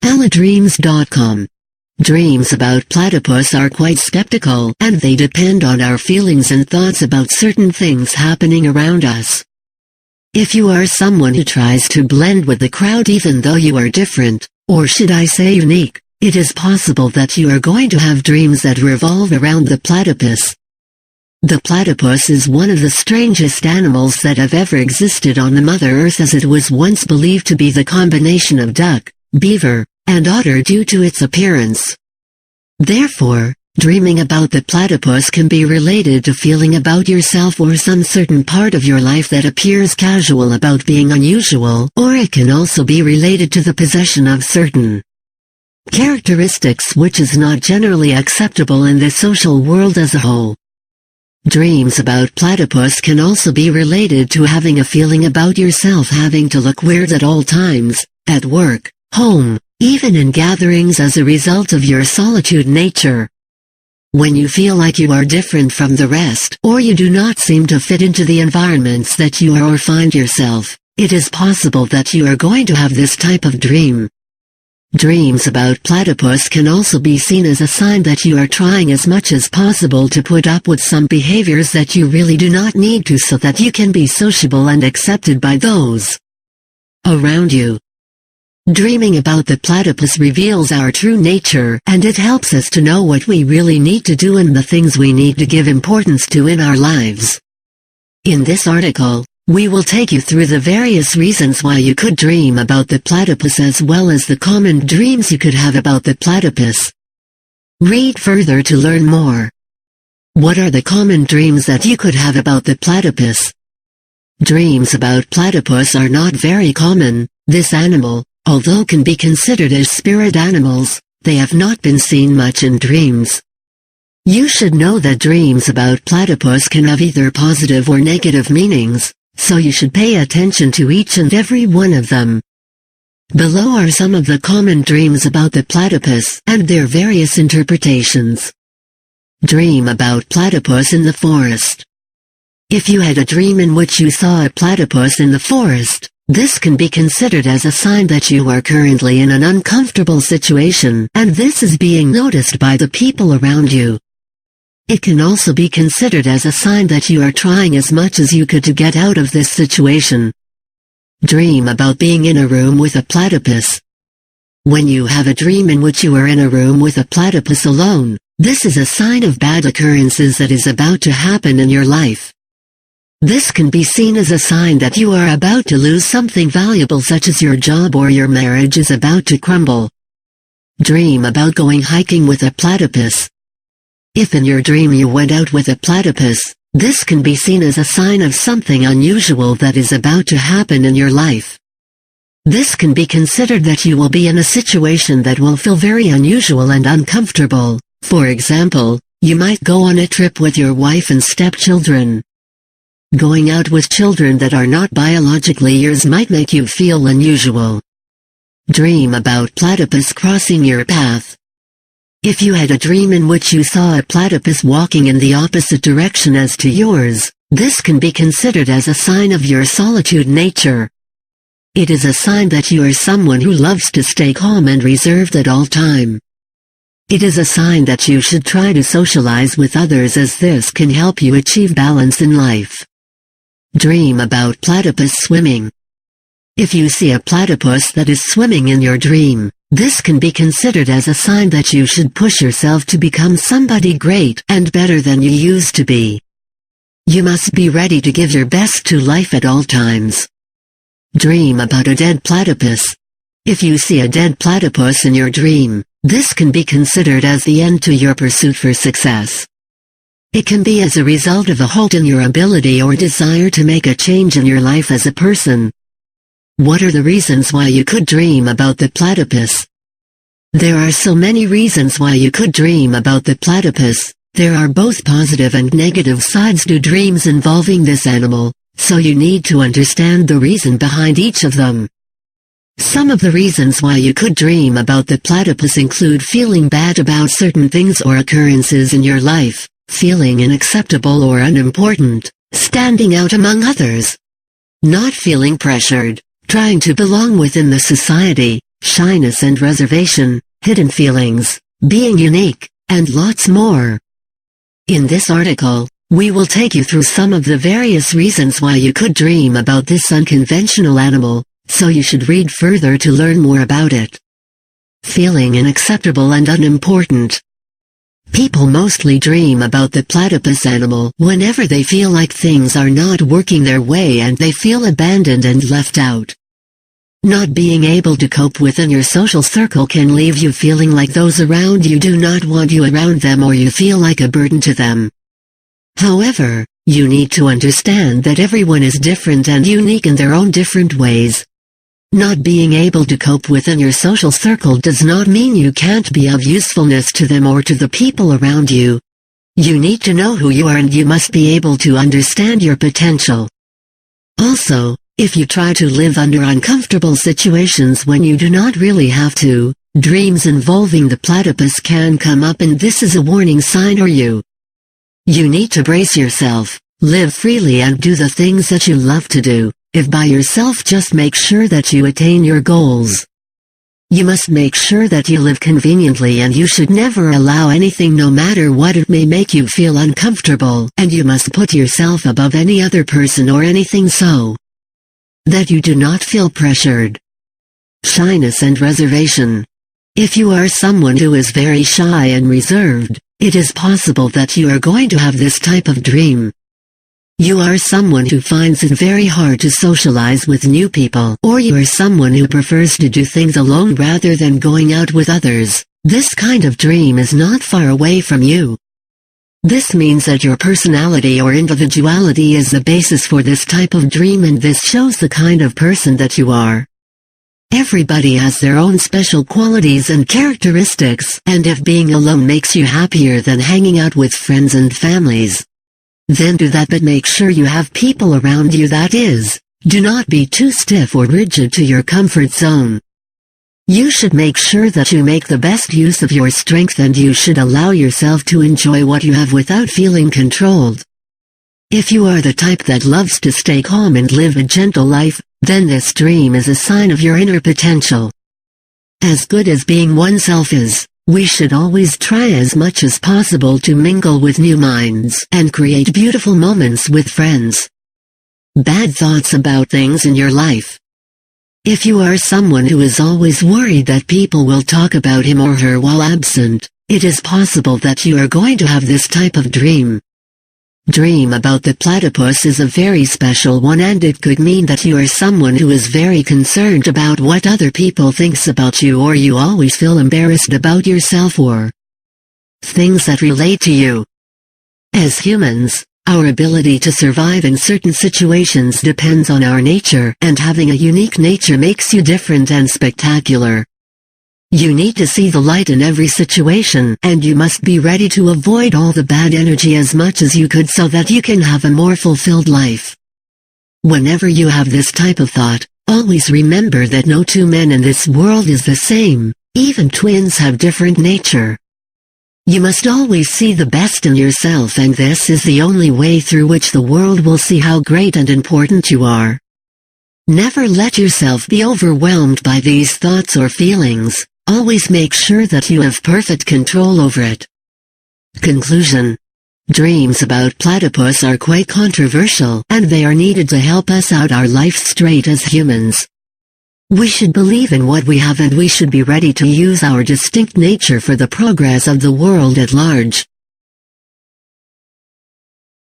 alladreams.com. Dreams about platypus are quite skeptical, and they depend on our feelings and thoughts about certain things happening around us. If you are someone who tries to blend with the crowd even though you are different, or should I say unique, it is possible that you are going to have dreams that revolve around the platypus. The platypus is one of the strangest animals that have ever existed on the Mother Earth, as it was once believed to be the combination of duck, beaver, and otter due to its appearance. Therefore, dreaming about the platypus can be related to feeling about yourself or some certain part of your life that appears casual about being unusual, or it can also be related to the possession of certain characteristics which is not generally acceptable in the social world as a whole. Dreams about platypus can also be related to having a feeling about yourself having to look weird at all times, at work, home, even in gatherings as a result of your solitude nature. When you feel like you are different from the rest, or you do not seem to fit into the environments that you are or find yourself, it is possible that you are going to have this type of dream. Dreams about platypus can also be seen as a sign that you are trying as much as possible to put up with some behaviors that you really do not need to, so that you can be sociable and accepted by those around you. Dreaming about the platypus reveals our true nature, and it helps us to know what we really need to do and the things we need to give importance to in our lives. In this article, we will take you through the various reasons why you could dream about the platypus, as well as the common dreams you could have about the platypus. Read further to learn more. What are the common dreams that you could have about the platypus? Dreams about platypus are not very common. This animal, although can be considered as spirit animals, they have not been seen much in dreams. You should know that dreams about platypus can have either positive or negative meanings, so you should pay attention to each and every one of them. Below are some of the common dreams about the platypus, and their various interpretations. Dream about platypus in the forest. If you had a dream in which you saw a platypus in the forest, this can be considered as a sign that you are currently in an uncomfortable situation, and this is being noticed by the people around you. It can also be considered as a sign that you are trying as much as you could to get out of this situation. Dream about being in a room with a platypus. When you have a dream in which you are in a room with a platypus alone, this is a sign of bad occurrences that is about to happen in your life. This can be seen as a sign that you are about to lose something valuable, such as your job or your marriage is about to crumble. Dream about going hiking with a platypus. If in your dream you went out with a platypus, this can be seen as a sign of something unusual that is about to happen in your life. This can be considered that you will be in a situation that will feel very unusual and uncomfortable. For example, you might go on a trip with your wife and stepchildren. Going out with children that are not biologically yours might make you feel unusual. Dream about platypus crossing your path. If you had a dream in which you saw a platypus walking in the opposite direction as to yours, this can be considered as a sign of your solitude nature. It is a sign that you are someone who loves to stay calm and reserved at all time. It is a sign that you should try to socialize with others, as this can help you achieve balance in life. Dream about platypus swimming. If you see a platypus that is swimming in your dream, this can be considered as a sign that you should push yourself to become somebody great and better than you used to be. You must be ready to give your best to life at all times. Dream about a dead platypus. If you see a dead platypus in your dream, this can be considered as the end to your pursuit for success. It can be as a result of a halt in your ability or desire to make a change in your life as a person. What are the reasons why you could dream about the platypus? There are so many reasons why you could dream about the platypus. There are both positive and negative sides to dreams involving this animal, so you need to understand the reason behind each of them. Some of the reasons why you could dream about the platypus include feeling bad about certain things or occurrences in your life, feeling unacceptable or unimportant, standing out among others, not feeling pressured, trying to belong within the society, shyness and reservation, hidden feelings, being unique, and lots more. In this article, we will take you through some of the various reasons why you could dream about this unconventional animal, so you should read further to learn more about it. Feeling unacceptable and unimportant. People mostly dream about the platypus animal whenever they feel like things are not working their way and they feel abandoned and left out. Not being able to cope within your social circle can leave you feeling like those around you do not want you around them, or you feel like a burden to them. However, you need to understand that everyone is different and unique in their own different ways. Not being able to cope within your social circle does not mean you can't be of usefulness to them or to the people around you. You need to know who you are and you must be able to understand your potential. Also, if you try to live under uncomfortable situations when you do not really have to, dreams involving the platypus can come up, and this is a warning sign for you. You need to brace yourself, live freely and do the things that you love to do. If by yourself, just make sure that you attain your goals. You must make sure that you live conveniently, and you should never allow anything, no matter what it may, make you feel uncomfortable, and you must put yourself above any other person or anything so that you do not feel pressured. Shyness and reservation. If you are someone who is very shy and reserved, it is possible that you are going to have this type of dream. You are someone who finds it very hard to socialize with new people, or you are someone who prefers to do things alone rather than going out with others. This kind of dream is not far away from you. This means that your personality or individuality is the basis for this type of dream, and this shows the kind of person that you are. Everybody has their own special qualities and characteristics, and if being alone makes you happier than hanging out with friends and families, then do that, but make sure you have people around you. That is, do not be too stiff or rigid to your comfort zone. You should make sure that you make the best use of your strength, and you should allow yourself to enjoy what you have without feeling controlled. If you are the type that loves to stay calm and live a gentle life, then this dream is a sign of your inner potential. As good as being oneself is, we should always try as much as possible to mingle with new minds and create beautiful moments with friends. Bad thoughts about things in your life. If you are someone who is always worried that people will talk about him or her while absent, it is possible that you are going to have this type of dream. Dream about the platypus is a very special one, and it could mean that you are someone who is very concerned about what other people thinks about you, or you always feel embarrassed about yourself or things that relate to you. As humans, our ability to survive in certain situations depends on our nature, and having a unique nature makes you different and spectacular. You need to see the light in every situation, and you must be ready to avoid all the bad energy as much as you could so that you can have a more fulfilled life. Whenever you have this type of thought, always remember that no two men in this world is the same, even twins have different nature. You must always see the best in yourself, and this is the only way through which the world will see how great and important you are. Never let yourself be overwhelmed by these thoughts or feelings. Always make sure that you have perfect control over it. Conclusion. Dreams about platypus are quite controversial, and they are needed to help us out our life straight as humans. We should believe in what we have, and we should be ready to use our distinct nature for the progress of the world at large.